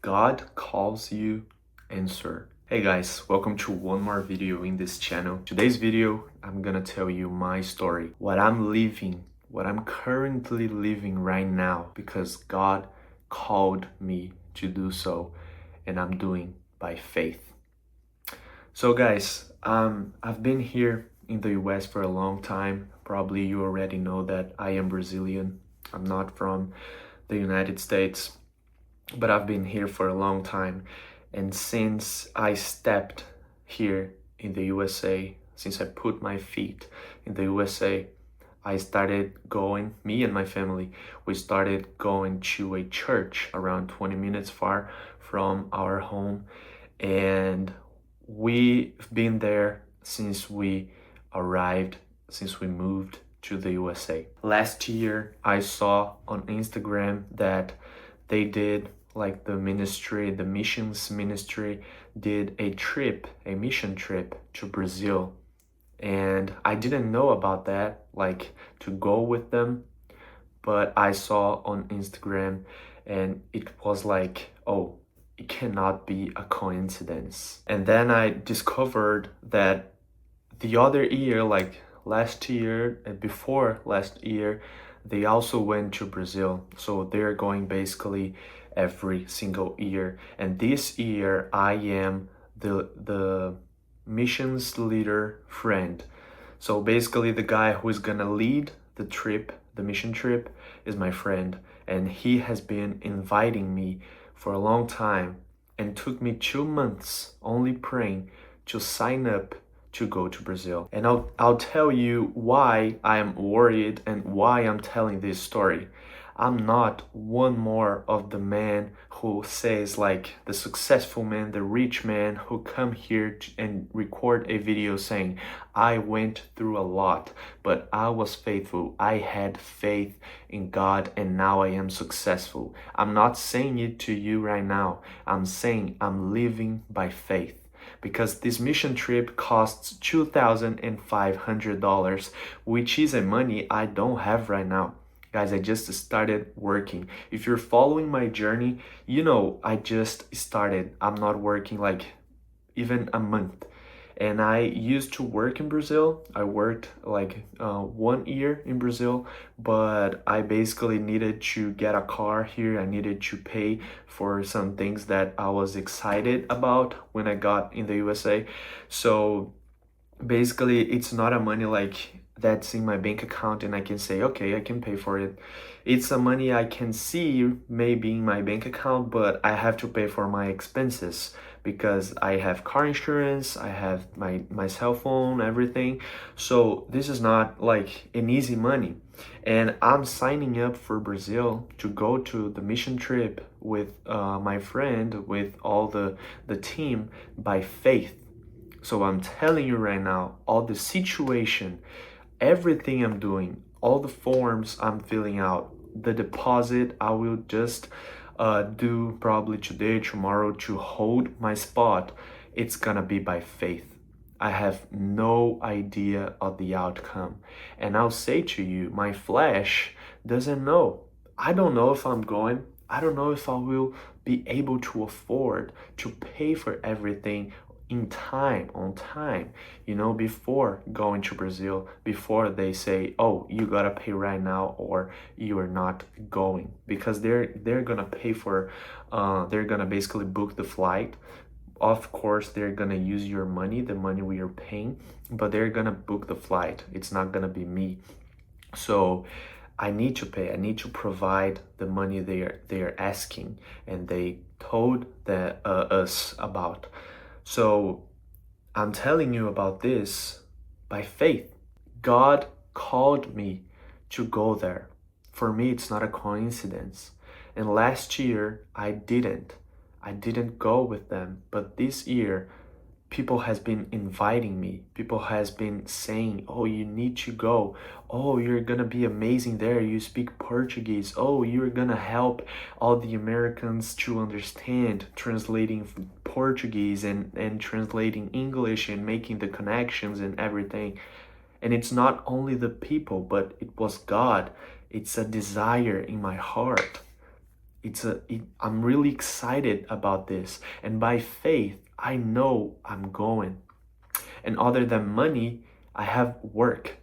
God calls you Enzoh. Hey guys, welcome to one more video in this channel. Today's video, I'm gonna tell you my story, what I'm currently living right now, because God called me to do so, and I'm doing by faith. So guys, I've been here in the US for a long time. Probably you already know that I am Brazilian. I'm not from the United States, but I've been here for a long time. And since I stepped here in the USA, since I put my feet in the USA, I started going, me and my family, we started going to a church around 20 minutes far from our home. And we've been there since we arrived, since we moved to the USA. Last year, I saw on Instagram that they did, like the ministry, the missions ministry did a mission trip to Brazil. And I didn't know about that, like to go with them, but I saw on Instagram and it was like, oh, it cannot be a coincidence. And then I discovered that the other year, like last year and before last year, they also went to Brazil. So they're going basically every single year. And this year I am the missions leader friend. So basically the guy who is gonna lead the trip, the mission trip, is my friend. And he has been inviting me for a long time, and took me 2 months only praying to sign up to go to Brazil. And I'll tell you why I'm worried and why I'm telling this story. I'm not one more of the man who says, like the successful man, the rich man who come here and record a video saying, I went through a lot, but I was faithful. I had faith in God and now I am successful. I'm not saying it to you right now. I'm saying I'm living by faith. Because this mission trip costs $2,500, which is a money I don't have right now. Guys, I just started working. If you're following my journey, you know I just started. I'm not working like even a month. And I used to work in Brazil. I worked like 1 year in Brazil, but I basically needed to get a car here. I needed to pay for some things that I was excited about when I got in the USA. So basically it's not a money like that's in my bank account and I can say, okay, I can pay for it. It's a money I can see maybe in my bank account, but I have to pay for my expenses because I have car insurance, I have my cell phone, everything. So this is not like an easy money. And I'm signing up for Brazil to go to the mission trip with my friend, with all the team, by faith. So I'm telling you right now, all the situation, everything I'm doing, all the forms I'm filling out, the deposit I will just do probably today, tomorrow to hold my spot, it's gonna be by faith. I have no idea of the outcome. And I'll say to you, my flesh doesn't know. I don't know if I'm going. I don't know if I will be able to afford to pay for everything in time, on time, you know, before going to Brazil, before they say, oh, you gotta pay right now or you are not going, because they're gonna pay for, they're gonna basically book the flight. Of course, they're gonna use your money, the money we are paying, but they're gonna book the flight. It's not gonna be me. So I need to pay. I need to provide the money they are asking, and they told us about. So I'm telling you about this by faith. God called me to go there. For me, it's not a coincidence. And last year, I didn't go with them. But this year, people has been inviting me. People has been saying, oh, you need to go. Oh, you're gonna be amazing there. You speak Portuguese. Oh, you're gonna help all the Americans to understand, translating Portuguese and translating English and making the connections and everything. And it's not only the people, but it was God. It's a desire in my heart. I'm really excited about this. And by faith, I know I'm going. And other than money, I have work.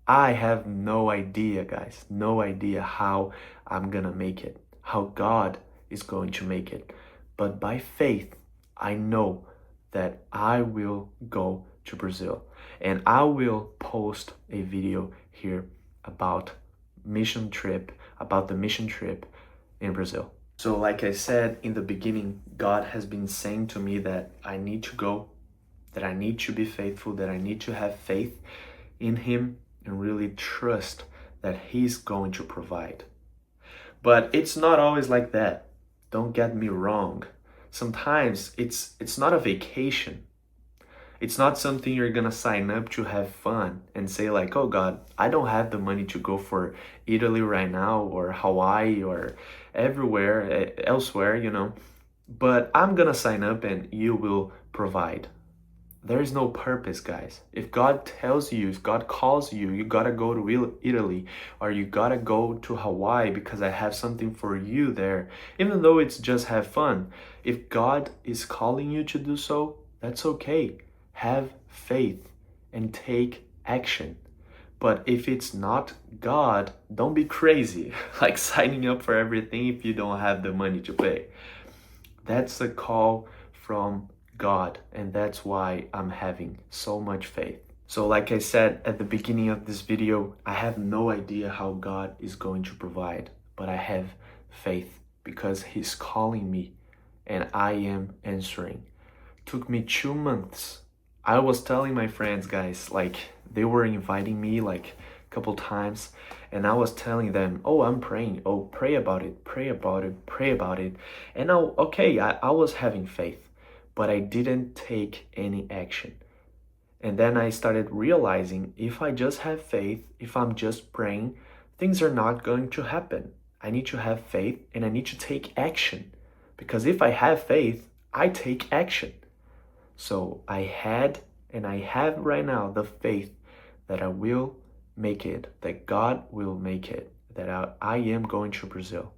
I have no idea, guys, no idea how I'm gonna make it, how God is going to make it. But by faith, I know that I will go to Brazil, and I will post a video here about about the mission trip in Brazil. So like I said in the beginning, God has been saying to me that I need to go, that I need to be faithful, that I need to have faith in Him and really trust that He's going to provide. But it's not always like that. Don't get me wrong. Sometimes it's not a vacation. It's not something you're gonna sign up to have fun and say like, oh God, I don't have the money to go for Italy right now or Hawaii or everywhere elsewhere, but I'm gonna sign up and you will provide. There is no purpose, guys. If God tells you, if God calls you, you gotta go to Italy or you gotta go to Hawaii because I have something for you there, even though it's just have fun. If God is calling you to do so, that's okay. Have faith and take action. But if it's not God, don't be crazy, like signing up for everything if you don't have the money to pay. That's a call from God, and that's why I'm having so much faith. So like I said at the beginning of this video, I have no idea how God is going to provide, but I have faith because He's calling me and I am answering. Took me 2 months. I was telling my friends, guys, like they were inviting me like a couple times, and I was telling them, oh, I'm praying. Oh, pray about it, pray about it, pray about it. And now, okay, I was having faith, but I didn't take any action. And then I started realizing if I just have faith, if I'm just praying, things are not going to happen. I need to have faith and I need to take action. Because if I have faith, I take action. So I had and I have right now the faith that I will make it, that God will make it, that I am going to Brazil.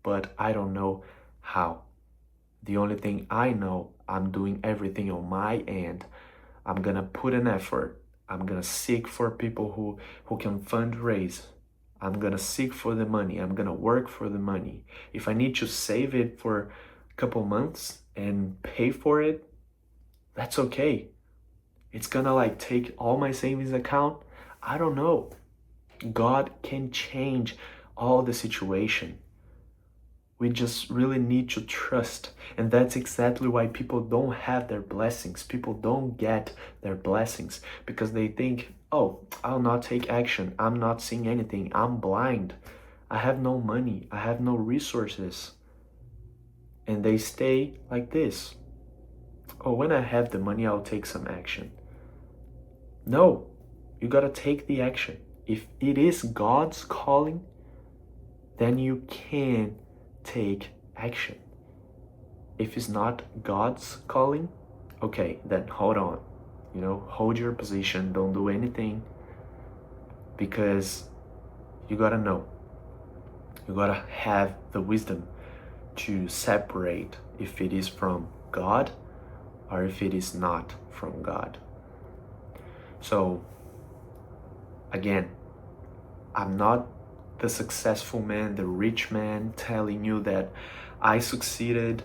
But I don't know how. The only thing I know, I'm doing everything on my end. I'm gonna put an effort. I'm gonna seek for people who can fundraise. I'm gonna seek for the money. I'm gonna work for the money. If I need to save it for a couple months and pay for it, that's okay. It's gonna like take all my savings account. I don't know. God can change all the situation. We just really need to trust. And that's exactly why people don't have their blessings. People don't get their blessings because they think, oh, I'll not take action. I'm not seeing anything. I'm blind. I have no money. I have no resources. And they stay like this. Oh, when I have the money, I'll take some action. No, you gotta take the action. If it is God's calling, then you can take action. If it's not God's calling, okay, then hold on. Hold your position, don't do anything, because you gotta know. You gotta have the wisdom to separate if it is from God or if it is not from God. So, again, I'm not the successful man, the rich man telling you that I succeeded,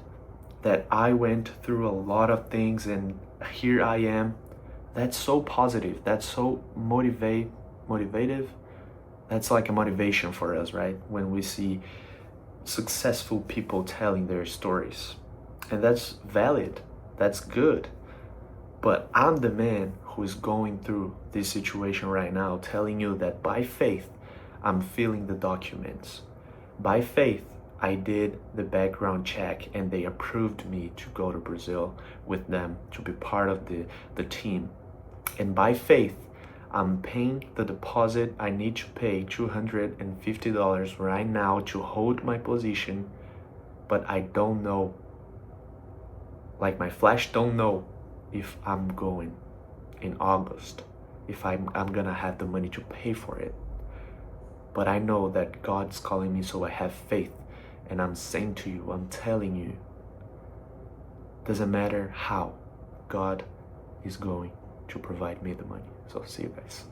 that I went through a lot of things and here I am. That's so positive. That's so motivative. That's like a motivation for us, right? When we see successful people telling their stories. And that's valid. That's good. But I'm the man who is going through this situation right now, telling you that by faith, I'm filling the documents. By faith, I did the background check and they approved me to go to Brazil with them to be part of the team. And by faith, I'm paying the deposit I need to pay, $250 right now to hold my position, but I don't know, like my flesh don't know if I'm going in August, if I'm gonna have the money to pay for it. But I know that God's calling me, so I have faith And I'm saying to you, I'm telling you, doesn't matter how, God is going to provide me the money. So see you guys.